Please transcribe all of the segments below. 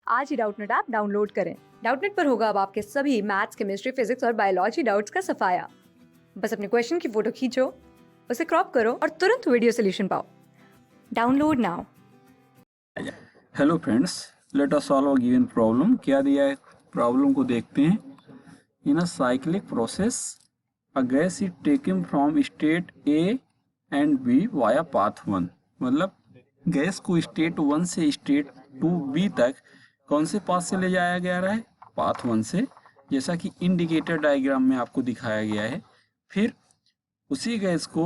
आज ही Doubtnut app download करें। Doubtnut पर होगा अब आपके सभी मैथ्स, केमिस्ट्री, फिजिक्स और बायोलॉजी डाउट्स का सफाया। बस अपने क्वेश्चन की फोटो खींचो, उसे क्रॉप करो और तुरंत वीडियो सोल्यूशन पाओ। Download now. Hello friends, let us solve a given problem. क्या दिया है प्रॉब्लम को देखते हैं। In a cyclic process a gas is taken from state A and B via path 1। मतलब गैस को स्टेट 1 से स्टेट 2 बी तक कौन से पाथ से ले जाया गया रहा है? पाथ 1 से, जैसा कि इंडिकेटर डायग्राम में आपको दिखाया गया है। फिर उसी गैस को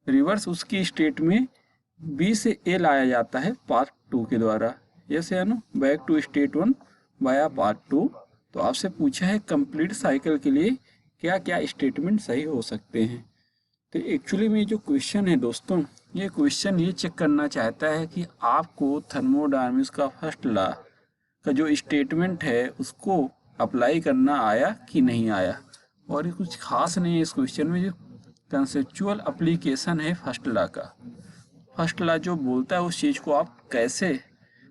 रिवर्स उसकी स्टेट में बी से ए लाया जाता है पार्ट 2 के द्वारा। यस या no? Back to state 1 via part 2। तो आपसे पूछा है कंप्लीट साइकिल के लिए क्या क्या स्टेटमेंट सही हो सकते हैं। तो एक्चुअली में जो क्वेश्चन है दोस्तों, ये क्वेश्चन ये चेक करना चाहता है कि आपको थर्मोडायनामिक्स का फर्स्ट लॉ का जो स्टेटमेंट है उसको अप्लाई करना आया कि नहीं आया। और ये कुछ खास नहीं है इस क्वेश्चन में, जो कंसेप्चुअल एप्लीकेशन है फर्स्ट लॉ का। फर्स्ट लॉ जो बोलता है उस चीज़ को आप कैसे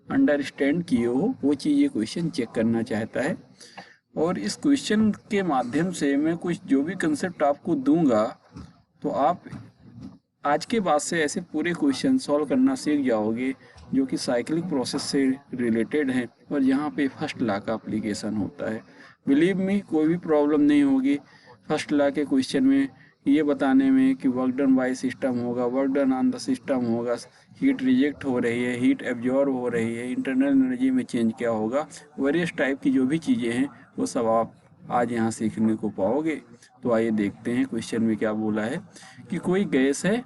अंडरस्टैंड किए हो, वो चीज़ ये क्वेश्चन चेक करना चाहता है। और इस क्वेश्चन के माध्यम से मैं कुछ जो भी कंसेप्ट आपको दूंगा, तो आप आज के बाद से ऐसे पूरे क्वेश्चन सॉल्व करना सीख जाओगे जो कि साइक्लिक प्रोसेस से रिलेटेड हैं और यहाँ पे फर्स्ट लॉ का एप्लीकेशन होता है। बिलीव मी, कोई भी प्रॉब्लम नहीं होगी फर्स्ट लॉ के क्वेश्चन में ये बताने में कि वर्क डन बाय सिस्टम होगा, work done on the system होगा, हीट रिजेक्ट हो रही है, हीट एब्जॉर्ब हो रही है, इंटरनल एनर्जी में चेंज क्या होगा, वेरियस टाइप की जो भी चीज़ें हैं वो सब आप आज यहाँ सीखने को पाओगे। तो आइए देखते हैं क्वेश्चन में क्या बोला है कि कोई गैस है,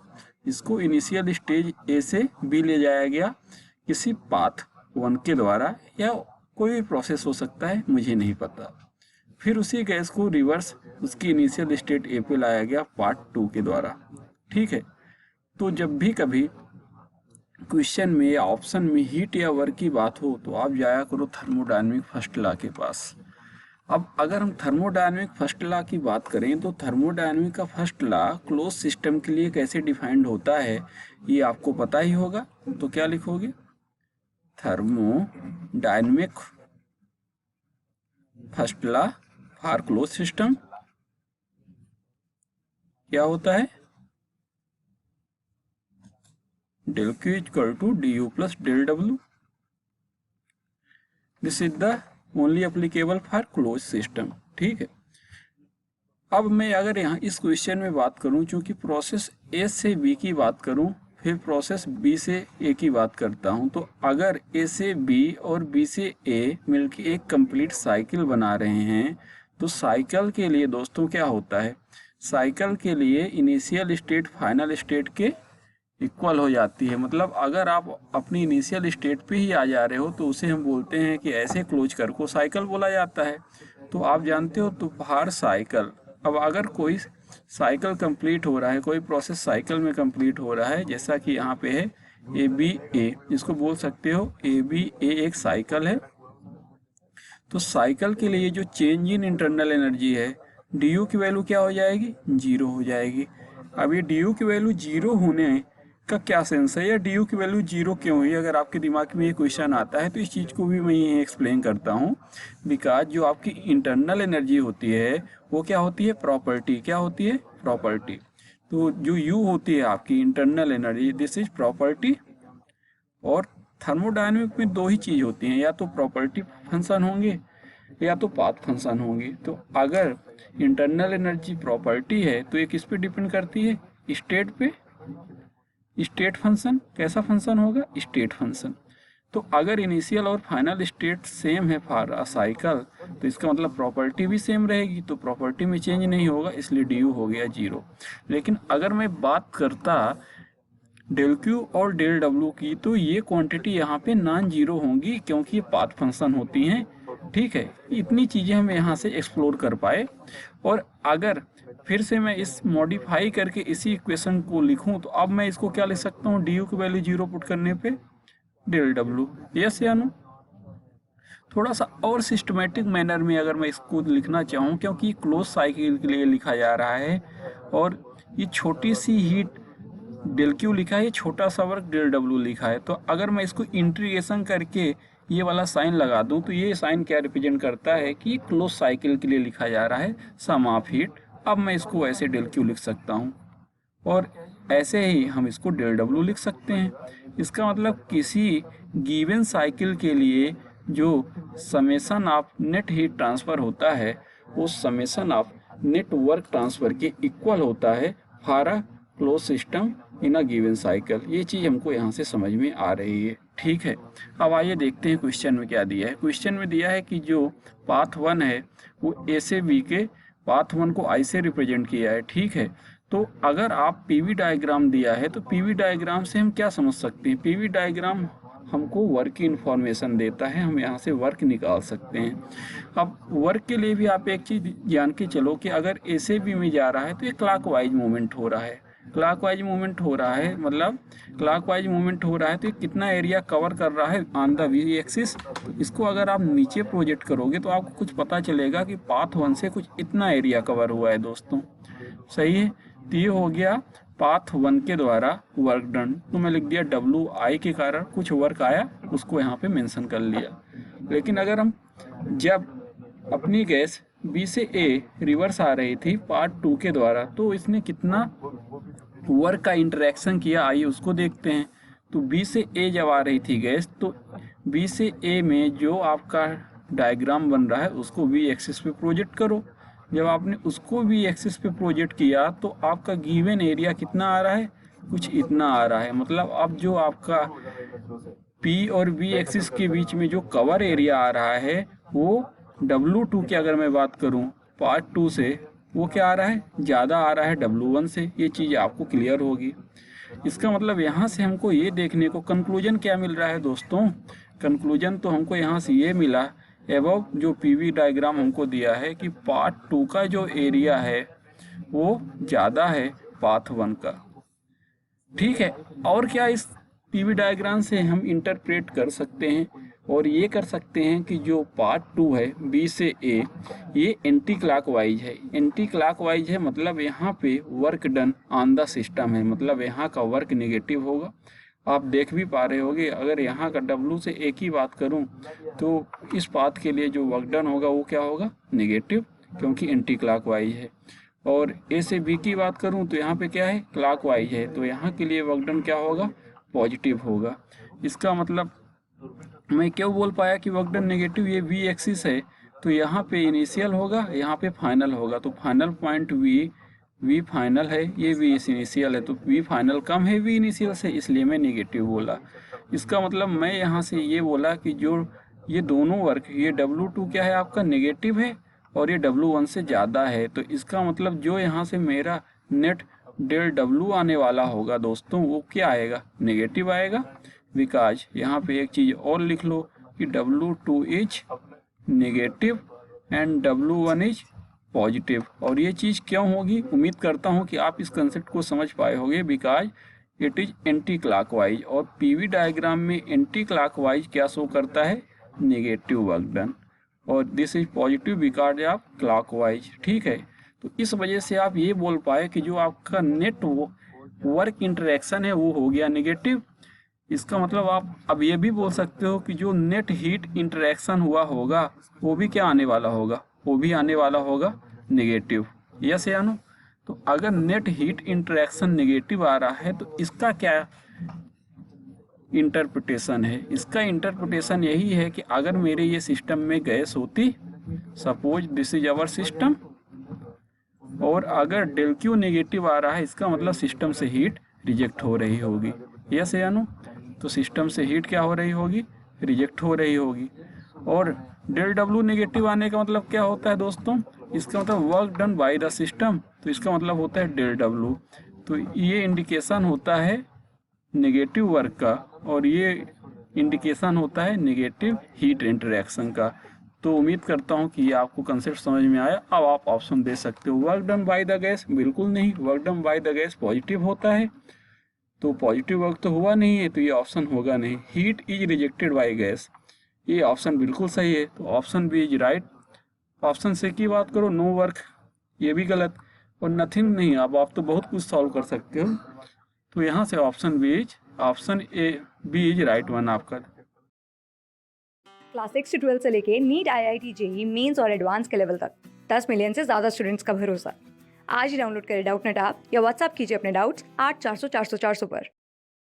इसको इनिशियल स्टेज ए से बी ले जाया गया किसी पाथ 1 के द्वारा, या कोई भी प्रोसेस हो सकता है, मुझे नहीं पता। फिर उसी गैस को रिवर्स उसकी इनिशियल स्टेट ए पे लाया गया पार्ट 2 के द्वारा। ठीक है, तो जब भी कभी क्वेश्चन में या ऑप्शन में हीट या वर्क की बात हो तो आप जाया करो थर्मोडायनेमिक फर्स्ट लॉ के पास। अब अगर हम थर्मोडायनेमिक फर्स्ट लॉ की बात करें तो थर्मोडायनेमिक का फर्स्ट लॉ क्लोज सिस्टम के लिए कैसे डिफाइंड होता है ये आपको पता ही होगा। तो क्या लिखोगे? Thermodynamic first law for close system क्या होता है? del Q equal to du plus del W। This is the only applicable for close system. ठीक है, अब मैं अगर यहाँ इस क्वेश्चन में बात करूँ, चूंकि प्रोसेस ए से बी की बात करूँ फिर प्रोसेस बी से ए की बात करता हूँ, तो अगर ए से बी और बी से ए मिलकर एक कंप्लीट साइकिल बना रहे हैं तो साइकिल के लिए दोस्तों क्या होता है? साइकिल के लिए इनिशियल स्टेट फाइनल स्टेट के इक्वल हो जाती है। मतलब अगर आप अपनी इनिशियल स्टेट पे ही आ जा रहे हो तो उसे हम बोलते हैं कि ऐसे क्लोज कर को साइकिल बोला जाता है। तो आप जानते हो, तो हर साइकिल, अब अगर कोई साइकिल कंप्लीट हो रहा है, कोई प्रोसेस साइकिल में कंप्लीट हो रहा है, जैसा कि यहाँ पे है ए बी ए, इसको बोल सकते हो ए बी ए एक साइकिल है। तो साइकिल के लिए जो चेंज इन इंटरनल एनर्जी है डी यू की वैल्यू क्या हो जाएगी? 0 हो जाएगी। अब ये डी यू की वैल्यू 0 होने का क्या सेंस है, या डी यू की वैल्यू 0 क्यों हुई? अगर आपके दिमाग में ये क्वेश्चन आता है तो इस चीज़ को भी मैं ये एक्सप्लेन करता हूँ। बिकॉज जो आपकी इंटरनल एनर्जी होती है वो क्या होती है? प्रॉपर्टी। क्या होती है? प्रॉपर्टी। तो जो यू होती है आपकी internal energy, this is property. और थर्मोडायनेमिक में दो ही चीज़ होती हैं, या तो प्रॉपर्टी फंक्शन होंगे या तो पाथ फंक्शन होंगे। तो अगर इंटरनल एनर्जी प्रॉपर्टी है तो ये किस पे डिपेंड करती है? स्टेट पे। स्टेट फंक्शन कैसा फंक्शन होगा? State function. तो अगर इनिशियल और फाइनल स्टेट सेम है फॉर अ साइकिल तो इसका मतलब प्रॉपर्टी भी सेम रहेगी, तो प्रॉपर्टी में चेंज नहीं होगा, इसलिए डी यू हो गया 0। लेकिन अगर मैं बात करता डेल क्यू और डेल डब्ल्यू की, तो ये क्वांटिटी यहाँ पे नॉन जीरो होंगी क्योंकि ये पाथ फंक्शन होती हैं। ठीक है, इतनी चीज़ें हम यहाँ से एक्सप्लोर कर पाए। और अगर फिर से मैं इस मॉडिफाई करके इसी इक्वेशन को लिखूं तो अब मैं इसको क्या लिख सकता हूँ? डी यू की वैल्यू 0 पुट करने पे डेल डब्ल्यू। यस या नो? थोड़ा सा और सिस्टमेटिक मैनर में अगर मैं इसको लिखना चाहूँ, क्योंकि क्लोज साइकिल के लिए लिखा जा रहा है और ये छोटी सी हीट डेल क्यू लिखा है, छोटा सा वर्क डेल डब्ल्यू लिखा है, तो अगर मैं इसको इंटीग्रेशन करके ये वाला साइन लगा दूं तो ये साइन क्या रिप्रेजेंट करता है कि क्लोज साइकिल के लिए लिखा जा रहा है सम ऑफ हीट। अब मैं इसको ऐसे डेल क्यू लिख सकता हूँ और ऐसे ही हम इसको डेल डब्ल्यू लिख सकते हैं। इसका मतलब किसी गिवन साइकिल के लिए जो summation of net heat transfer होता है वो summation of net work transfer के इक्वल होता है for a close system in a given cycle. ये चीज़ हमको यहाँ से समझ में आ रही है, ठीक है। अब आइए देखते हैं क्वेश्चन में क्या दिया है। क्वेश्चन में दिया है कि जो पाथ 1 है वो ए से बी के पाथ 1 को आई से रिप्रेजेंट किया है, ठीक है। तो अगर आप पीवी डायग्राम दिया है तो पीवी डायग्राम से हम क्या समझ सकते हैं? पीवी डायग्राम हमको वर्क की इन्फॉर्मेशन देता है, हम यहाँ से वर्क निकाल सकते हैं। अब वर्क के लिए भी आप एक चीज़ जान के चलो कि अगर ए से बी में जा रहा है तो ये क्लॉकवाइज मूवमेंट हो रहा है। क्लॉकवाइज मूवमेंट हो रहा है मतलब क्लॉकवाइज मूवमेंट हो रहा है तो ये कितना एरिया कवर कर रहा है ऑन द वी एक्सिस। इसको अगर आप नीचे प्रोजेक्ट करोगे तो आपको कुछ पता चलेगा कि पाथ 1 से कुछ इतना एरिया कवर हुआ है दोस्तों, सही है। तो ये हो गया पाथ 1 के द्वारा वर्क डन। तो मैं लिख दिया डब्ल्यू आई के कारण कुछ वर्क आया, उसको यहाँ पे मेंशन कर लिया। लेकिन अगर हम जब अपनी गैस बी से ए रिवर्स आ रही थी पार्ट 2 के द्वारा तो इसने कितना वर्क का इंटरेक्शन किया, आइए उसको देखते हैं। तो बी से ए जब आ रही थी गैस तो बी से ए में जो आपका डायग्राम बन रहा है उसको वी एक्सिस पे प्रोजेक्ट करो। जब आपने उसको वी एक्सिस पे प्रोजेक्ट किया तो आपका गिवन एरिया कितना आ रहा है, कुछ इतना आ रहा है। मतलब अब जो आपका पी और वी एक्सिस के बीच में जो कवर एरिया आ रहा है वो W2 की अगर मैं बात करूं पार्ट 2 से वो क्या आ रहा है, ज़्यादा आ रहा है W1 से। ये चीज़ आपको क्लियर होगी। इसका मतलब यहाँ से हमको ये देखने को कंक्लूजन क्या मिल रहा है दोस्तों? कंक्लूजन तो हमको यहाँ से ये मिला एबव जो पीवी डायग्राम हमको दिया है कि पार्ट 2 का जो एरिया है वो ज़्यादा है पाथ 1 का, ठीक है। और क्या इस पीवी डायग्राम से हम इंटरप्रेट कर सकते हैं और ये कर सकते हैं कि जो पार्ट 2 है बी से ए ये एंटी क्लॉकवाइज है। एंटी क्लॉकवाइज है मतलब यहाँ पे work done on the system है, मतलब यहाँ का वर्क नेगेटिव होगा। आप देख भी पा रहे होगे अगर यहाँ का डब्ल्यू से ए की बात करूँ तो इस पाथ के लिए जो वर्क डन होगा वो क्या होगा, नेगेटिव, क्योंकि एंटी क्लॉकवाइज है। और ए से बी की बात करूं तो यहाँ पे क्या है, क्लॉकवाइज है, तो यहाँ के लिए वर्क डन क्या होगा, पॉजिटिव होगा। इसका मतलब मैं क्यों बोल पाया कि वर्क डन नेगेटिव, ये वी एक्सिस है तो यहाँ पे इनिशियल होगा, यहाँ पे फाइनल होगा। तो फाइनल पॉइंट वी फाइनल है, ये वी इनिशियल है, तो वी फाइनल कम है वी इनिशियल से, इसलिए मैं नेगेटिव बोला। इसका मतलब मैं यहाँ से ये बोला कि जो ये दोनों वर्क, ये W2 क्या है आपका नेगेटिव है और ये W1 से ज़्यादा है। तो इसका मतलब जो यहाँ से मेरा नेट डेल W आने वाला होगा दोस्तों वो क्या आएगा, नेगेटिव आएगा। बिकॉज यहाँ पे एक चीज़ और लिख लो कि W2 is negative and W1 is positive. और ये चीज़ क्यों होगी, उम्मीद करता हूँ कि आप इस कंसेप्ट को समझ पाए होंगे। Because it is anti clockwise और पीवी डायग्राम में एंटी क्लॉकवाइज क्या शो करता है, नेगेटिव वर्क डन, और this is positive because of clockwise, ठीक है। तो इस वजह से आप ये बोल पाए कि जो आपका नेट वर्क इंटरेक्शन है वो हो गया नेगेटिव। इसका मतलब आप अब ये भी बोल सकते हो कि जो नेट हीट इंटरेक्शन हुआ होगा वो भी क्या आने वाला होगा, वो भी आने वाला होगा नेगेटिव। यस या नो? तो अगर नेट हीट इंटरेक्शन नेगेटिव आ रहा है तो इसका क्या इंटरप्रिटेशन है, इसका इंटरप्रिटेशन यही है कि अगर मेरे ये सिस्टम में गैस होती, suppose this is our system, और अगर डेल क्यू नेगेटिव आ रहा है इसका मतलब सिस्टम से हीट रिजेक्ट हो रही होगी। यस या नो? तो सिस्टम से हीट क्या हो रही होगी, रिजेक्ट हो रही होगी। और डेल डब्ल्यू नेगेटिव आने का मतलब क्या होता है दोस्तों, इसका मतलब work done by the system, तो इसका मतलब होता है डेल डब्ल्यू। तो ये इंडिकेशन होता है नेगेटिव वर्क का और ये इंडिकेशन होता है नेगेटिव हीट इंटरेक्शन का। तो उम्मीद करता हूँ कि ये आपको कंसेप्ट समझ में आया। अब आप ऑप्शन दे सकते हो। Work done by the gas, बिल्कुल नहीं, work done by the gas positive होता है, तो पॉजिटिव वर्क तो हुआ नहीं है, तो ये ऑप्शन होगा नहीं। Heat is rejected by gas, ये ऑप्शन बिल्कुल सही है, तो option B is right. Option से की बात करो, नो वर्क, ये भी गलत, और नथिंग नहीं। अब आप तो बहुत कुछ सॉल्व कर सकते हो, तो यहाँ से option B is, option A B is right one आपका। क्लास 6 से 12 से लेके नीट, IIT, जेई मेंस और एडवांस के लेवल तक 10 मिलियन से ज़्यादा स्टूडेंट्स का भरोसा। आज ही डाउनलोड करें डाउटनेट ऐप या व्हाट्सएप कीजिए अपने डाउट्स 8400 400 400 पर।